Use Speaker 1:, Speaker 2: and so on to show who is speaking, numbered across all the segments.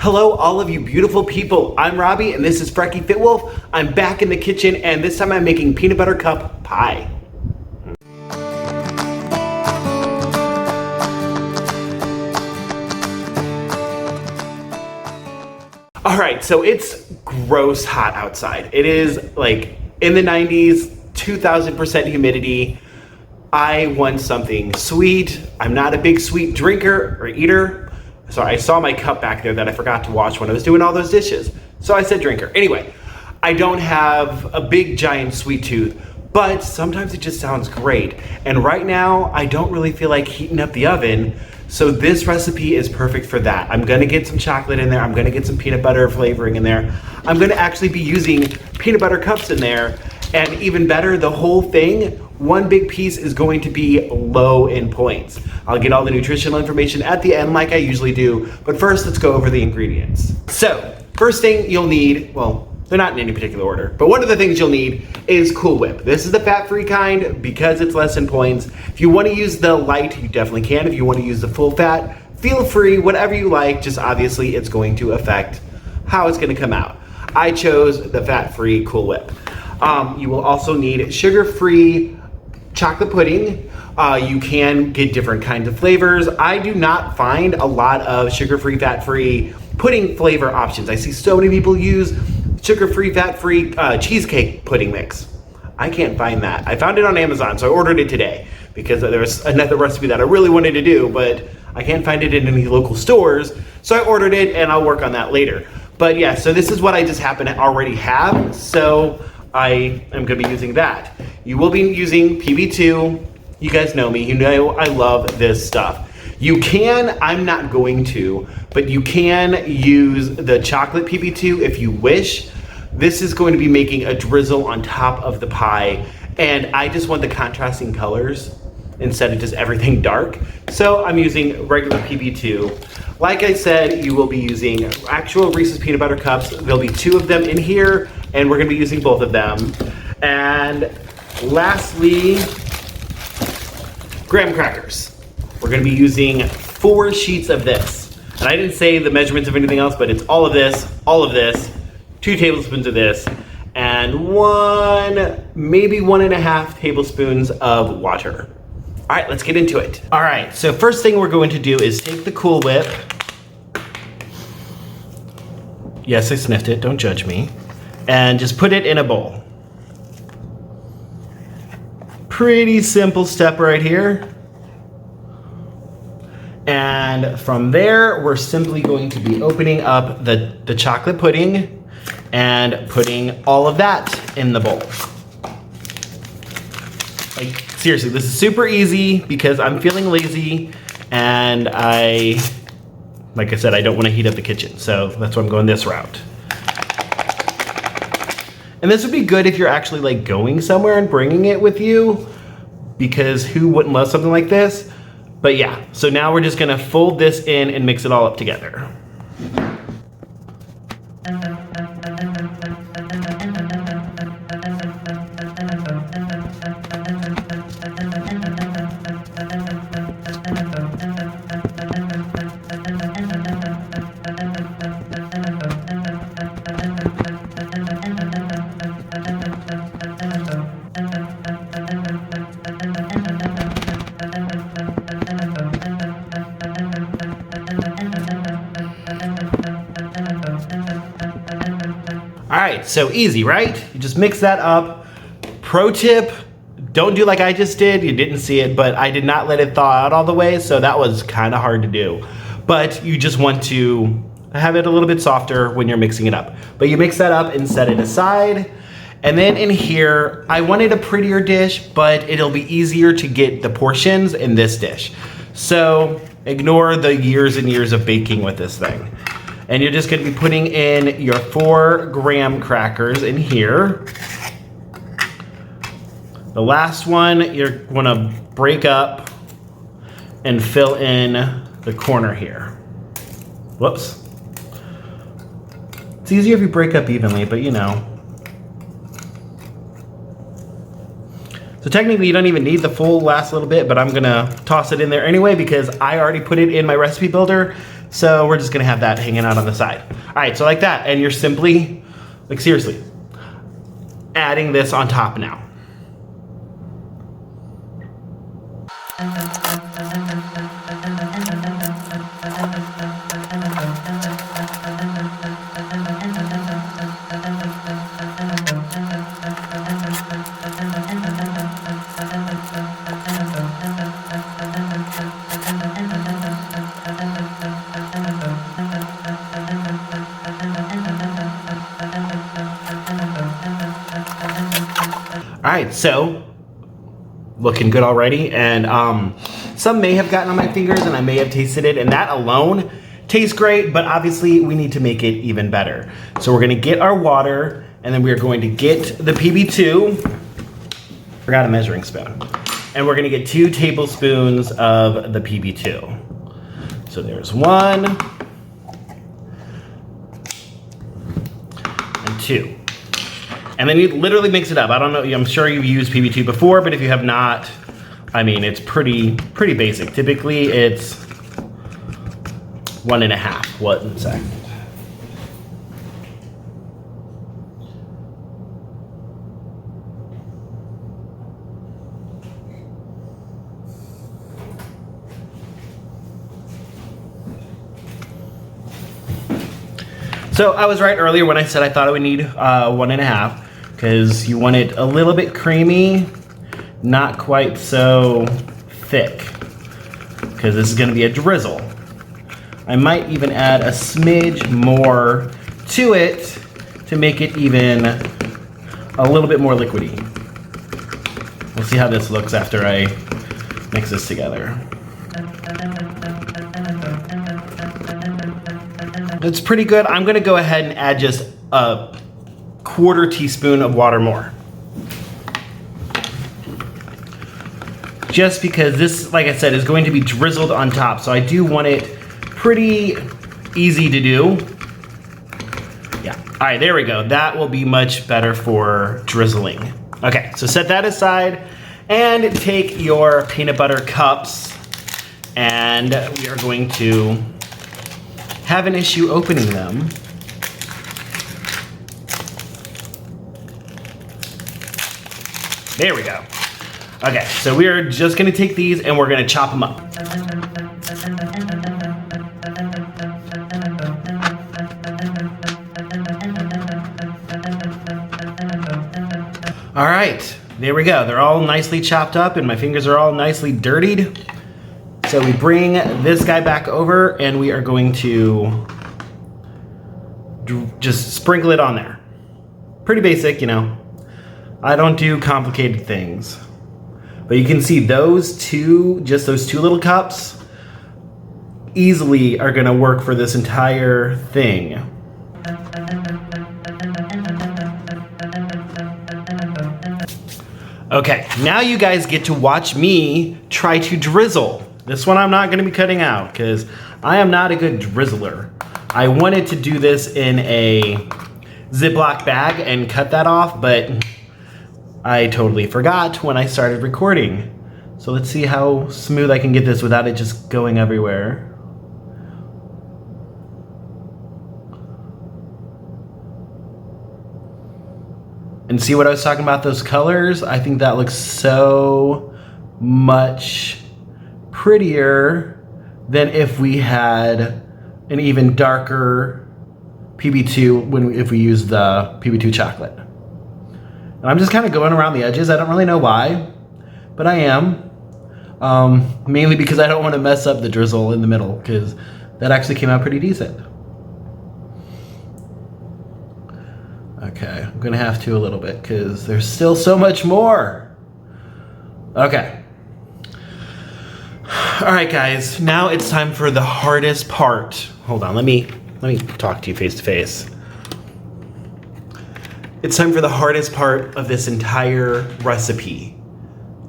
Speaker 1: Hello, all of you beautiful people. I'm Robbie, and this is FrekiFitWolf. I'm back in the kitchen, and this time I'm making peanut butter cup pie. All right, so it's gross hot outside. It is like in the 90s, 2000% humidity. I want something sweet. I'm not a big sweet drinker or eater. So I saw my cup back there that I forgot to wash when I was doing all those dishes. So I said drinker. Anyway, I don't have a big giant sweet tooth, but sometimes it just sounds great. And right now, I don't really feel like heating up the oven. So this recipe is perfect for that. I'm gonna get some chocolate in there. I'm gonna get some peanut butter flavoring in there. I'm gonna actually be using peanut butter cups in there. And even better, the whole thing, one big piece is going to be low in points. I'll get all the nutritional information at the end like I usually do, but first let's go over the ingredients. So, first thing you'll need, well, they're not in any particular order, but one of the things you'll need is Cool Whip. This is the fat-free kind because it's less in points. If you want to use the light, you definitely can. If you want to use the full fat, feel free, whatever you like, just obviously it's going to affect how it's going to come out. I chose the fat-free Cool Whip. You will also need sugar-free chocolate pudding. You can get different kinds of flavors. I do not find a lot of sugar-free, fat-free pudding flavor options. I see so many people use sugar-free, fat-free cheesecake pudding mix. I can't find that. I found it on Amazon, so I ordered it today because there was another recipe that I really wanted to do, but I can't find it in any local stores, so I ordered it and I'll work on that later. But yeah, so this is what I just happen to already have, so I am going to be using that. You will be using PB2. You guys know me. You know I love this stuff. You can, I'm not going to, but you can use the chocolate PB2 if you wish. This is going to be making a drizzle on top of the pie, and I just want the contrasting colors instead of just everything dark. So I'm using regular PB2. Like I said, you will be using actual Reese's peanut butter cups. There'll be 2 of them in here, and we're gonna be using both of them. And lastly, graham crackers. We're gonna be using 4 sheets of this. And I didn't say the measurements of anything else, but it's all of this, 2 tablespoons of this, and 1, maybe 1.5 tablespoons of water. All right, let's get into it. All right, so first thing we're going to do is take the Cool Whip. Yes, I sniffed it, don't judge me. And just put it in a bowl. Pretty simple step right here. And from there, we're simply going to be opening up the chocolate pudding and putting all of that in the bowl. Like, seriously, this is super easy because I'm feeling lazy and like I said, I don't want to heat up the kitchen. So that's why I'm going this route. And this would be good if you're actually like going somewhere and bringing it with you, because who wouldn't love something like this? But yeah, so now we're just gonna fold this in and mix it all up together. All right, so easy, right? You just mix that up. Pro tip, don't do like I just did. You didn't see it, but I did not let it thaw out all the way, so that was kind of hard to do. But you just want to have it a little bit softer when you're mixing it up. But you mix that up and set it aside. And then in here, I wanted a prettier dish, but it'll be easier to get the portions in this dish. So ignore the years and years of baking with this thing. And you're just gonna be putting in your 4 graham crackers in here. The last one, you're gonna break up and fill in the corner here. Whoops. It's easier if you break up evenly, but you know. So technically you don't even need the full last little bit, but I'm gonna toss it in there anyway because I already put it in my recipe builder So we're just gonna have that hanging out on the side. All right, so like that, and you're simply, like seriously, adding this on top now. All right, so looking good already, and some may have gotten on my fingers and I may have tasted it, and that alone tastes great, but obviously we need to make it even better. So we're gonna get our water, and then we're going to get the PB2, forgot a measuring spoon, and we're gonna get 2 tablespoons of the PB2. So there's 1 and 2. And then you literally mix it up. I don't know, I'm sure you've used PB2 before, but if you have not, I mean, it's pretty basic. Typically it's 1.5. 1 second. So I was right earlier when I said I thought I would need 1.5, because you want it a little bit creamy, not quite so thick, because this is going to be a drizzle. I might even add a smidge more to it to make it even a little bit more liquidy. We'll see how this looks after I mix this together. It's pretty good. I'm gonna go ahead and add just a 1/4 teaspoon of water more. Just because this, like I said, is going to be drizzled on top, so I do want it pretty easy to do. Yeah, all right, there we go. That will be much better for drizzling. Okay, so set that aside and take your peanut butter cups, and we are going to have an issue opening them. There we go. Okay, so we are just gonna take these and we're gonna chop them up. All right, there we go. They're all nicely chopped up and my fingers are all nicely dirtied. So we bring this guy back over and we are going to just sprinkle it on there. Pretty basic, you know. I don't do complicated things. But you can see those two, just those 2 little cups, easily are gonna work for this entire thing. Okay, now you guys get to watch me try to drizzle. This one I'm not gonna be cutting out because I am not a good drizzler. I wanted to do this in a Ziploc bag and cut that off, but I totally forgot when I started recording. So let's see how smooth I can get this without it just going everywhere. And see what I was talking about, those colors? I think that looks so much prettier than if we had an even darker PB2 if we use the PB2 chocolate. And I'm just kind of going around the edges. I don't really know why, but I am. Mainly because I don't want to mess up the drizzle in the middle, because that actually came out pretty decent. Okay, I'm gonna have to a little bit because there's still so much more. Okay. All right, guys, now it's time for the hardest part. Hold on, let me talk to you face to face. It's time for the hardest part of this entire recipe.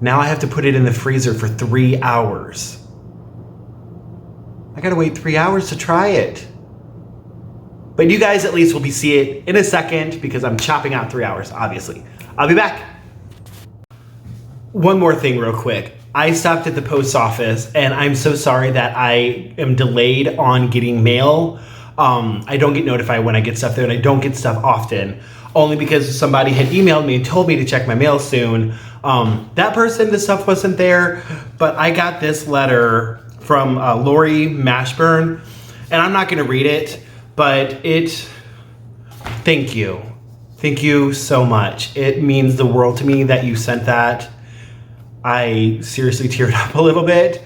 Speaker 1: Now I have to put it in the freezer for 3 hours. I gotta wait 3 hours to try it. But you guys at least will see it in a second because I'm chopping out 3 hours, obviously. I'll be back. One more thing real quick. I stopped at the post office, and I'm so sorry that I am delayed on getting mail. I don't get notified when I get stuff there, and I don't get stuff often, only because somebody had emailed me and told me to check my mail soon. That person, the stuff wasn't there, but I got this letter from Lori Mashburn, and I'm not going to read it, but thank you. Thank you so much. It means the world to me that you sent that. I seriously teared up a little bit.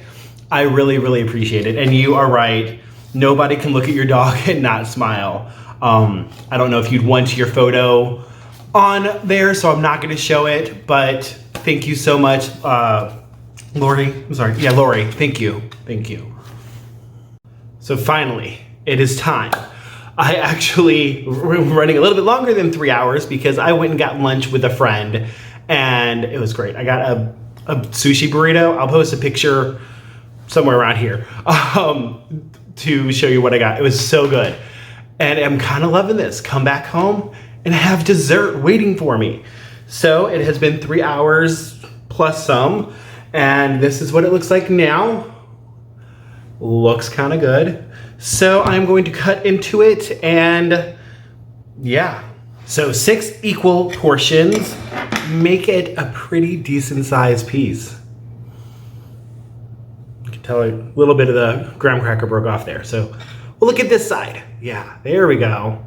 Speaker 1: I really, really appreciate it. And you are right. Nobody can look at your dog and not smile. I don't know if you'd want your photo on there, so I'm not going to show it, but thank you so much. Lori, I'm sorry. Yeah, Lori, thank you. Thank you. So finally, it is time. I actually running a little bit longer than 3 hours because I went and got lunch with a friend, and it was great. I got a sushi burrito. I'll post a picture somewhere around here to show you what I got. It was so good. And I'm kind of loving this. Come back home and have dessert waiting for me. So it has been 3 hours plus some, and this is what it looks like now. Looks kind of good. So I'm going to cut into it, and yeah. So 6 equal portions make it a pretty decent sized piece. You can tell a little bit of the graham cracker broke off there. So we'll look at this side. Yeah, there we go.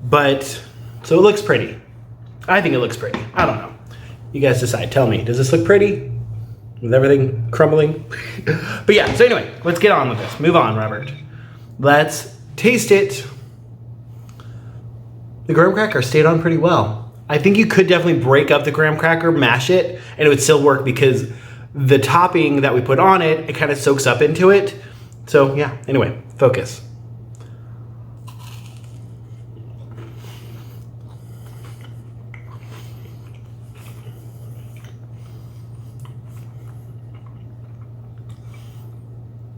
Speaker 1: But, so it looks pretty. I think it looks pretty. I don't know. You guys decide. Tell me, does this look pretty? With everything crumbling? But yeah, so anyway, let's get on with this. Move on, Robert. Let's taste it. The graham cracker stayed on pretty well. I think you could definitely break up the graham cracker, mash it, and it would still work because the topping that we put on it, it kind of soaks up into it. So yeah, anyway, focus.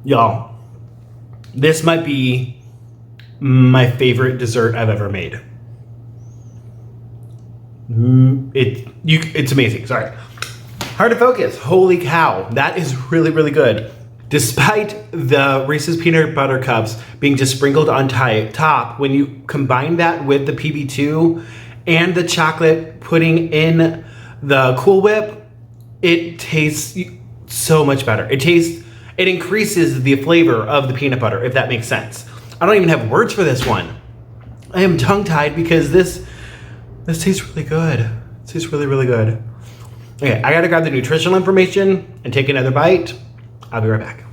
Speaker 1: Y'all, this might be my favorite dessert I've ever made. It's amazing. Sorry. Hard to focus. Holy cow. That is really, really good. Despite the Reese's peanut butter cups being just sprinkled on top, when you combine that with the PB2 and the chocolate pudding in the Cool Whip, it tastes so much better. It increases the flavor of the peanut butter, if that makes sense. I don't even have words for this one. I am tongue-tied because this tastes really good. It tastes really, really good. Okay, I gotta grab the nutritional information and take another bite. I'll be right back.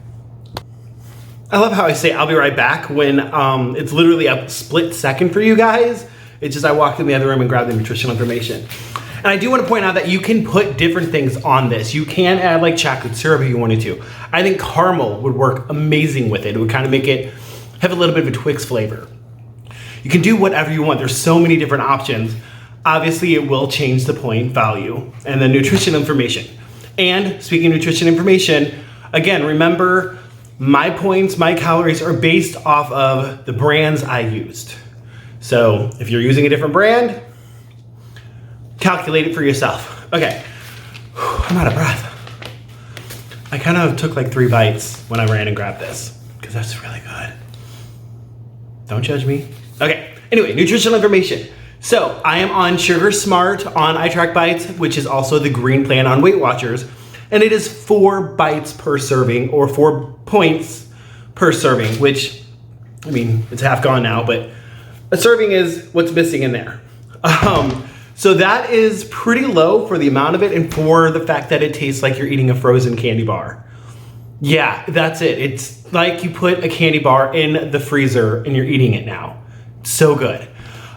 Speaker 1: I love how I say I'll be right back when it's literally a split second for you guys. It's just I walked in the other room and grabbed the nutritional information. And I do want to point out that you can put different things on this. You can add like chocolate syrup if you wanted to. I think caramel would work amazing with it. It would kind of make it have a little bit of a Twix flavor. You can do whatever you want. There's so many different options. Obviously, it will change the point value and the nutrition information. And speaking of nutrition information, again, remember my points, my calories are based off of the brands I used. So if you're using a different brand, calculate it for yourself. Okay, I'm out of breath. I kind of took like 3 bites when I ran and grabbed this because that's really good. Don't judge me. Okay, anyway, nutritional information. So I am on Sugar Smart on iTrack Bites, which is also the green plan on Weight Watchers. And it is 4 bites per serving or 4 points per serving, which, I mean, it's half gone now, but a serving is what's missing in there. So that is pretty low for the amount of it and for the fact that it tastes like you're eating a frozen candy bar. Yeah, that's it. It's like you put a candy bar in the freezer and you're eating it now. So good.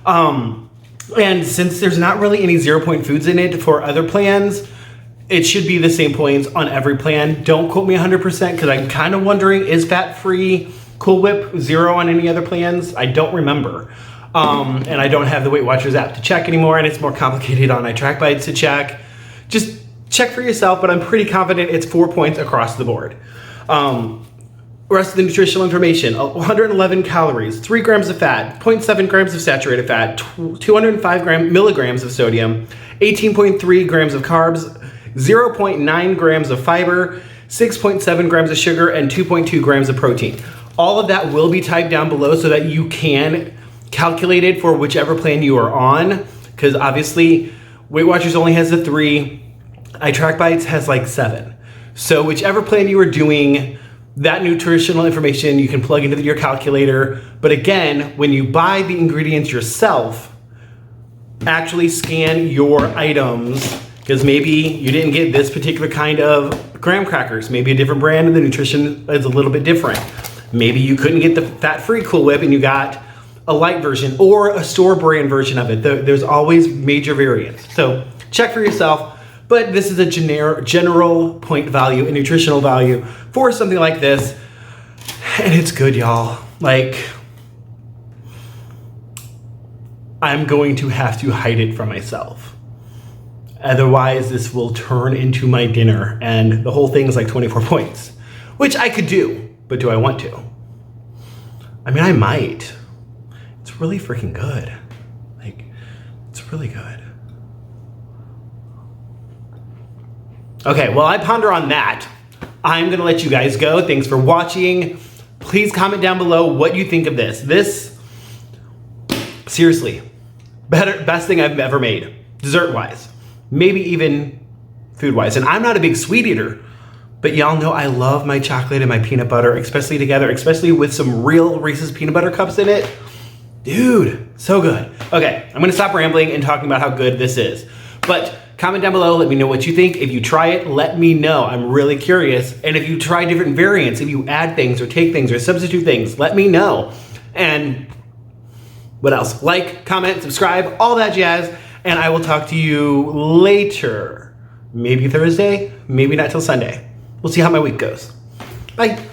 Speaker 1: And since there's not really any 0-point foods in it for other plans, it should be the same points on every plan. Don't quote me 100% because I'm kind of wondering, is fat-free Cool Whip 0 on any other plans? I don't remember. And I don't have the Weight Watchers app to check anymore, and it's more complicated on iTrack Bites to check. Just check for yourself, but I'm pretty confident it's 4 points across the board. Rest of the nutritional information, 111 calories, 3 grams of fat, 0.7 grams of saturated fat, 205 milligrams of sodium, 18.3 grams of carbs, 0.9 grams of fiber, 6.7 grams of sugar, and 2.2 grams of protein. All of that will be typed down below so that you can calculate it for whichever plan you are on, because obviously Weight Watchers only has the 3, iTrackBites has like 7. So whichever plan you are doing, that nutritional information you can plug into your calculator. But again, when you buy the ingredients yourself, actually scan your items, because maybe you didn't get this particular kind of graham crackers. Maybe a different brand and the nutrition is a little bit different. Maybe you couldn't get the fat-free Cool Whip and you got a light version or a store brand version of it. There's always major variants. So check for yourself. But this is a general point value and nutritional value for something like this. And it's good, y'all. Like, I'm going to have to hide it from myself. Otherwise, this will turn into my dinner and the whole thing is like 24 points, which I could do, but do I want to? I mean, I might. It's really freaking good. Like, it's really good. Okay, well, I ponder on that. I'm gonna let you guys go. Thanks for watching. Please comment down below what you think of this. This, seriously, best thing I've ever made, dessert-wise. Maybe even food-wise. And I'm not a big sweet eater, but y'all know I love my chocolate and my peanut butter, especially together, especially with some real Reese's peanut butter cups in it. Dude, so good. Okay, I'm gonna stop rambling and talking about how good this is. But comment down below, let me know what you think. If you try it, let me know. I'm really curious. And if you try different variants, if you add things or take things or substitute things, let me know. And what else? Like, comment, subscribe, all that jazz. And I will talk to you later. Maybe Thursday, maybe not till Sunday. We'll see how my week goes. Bye.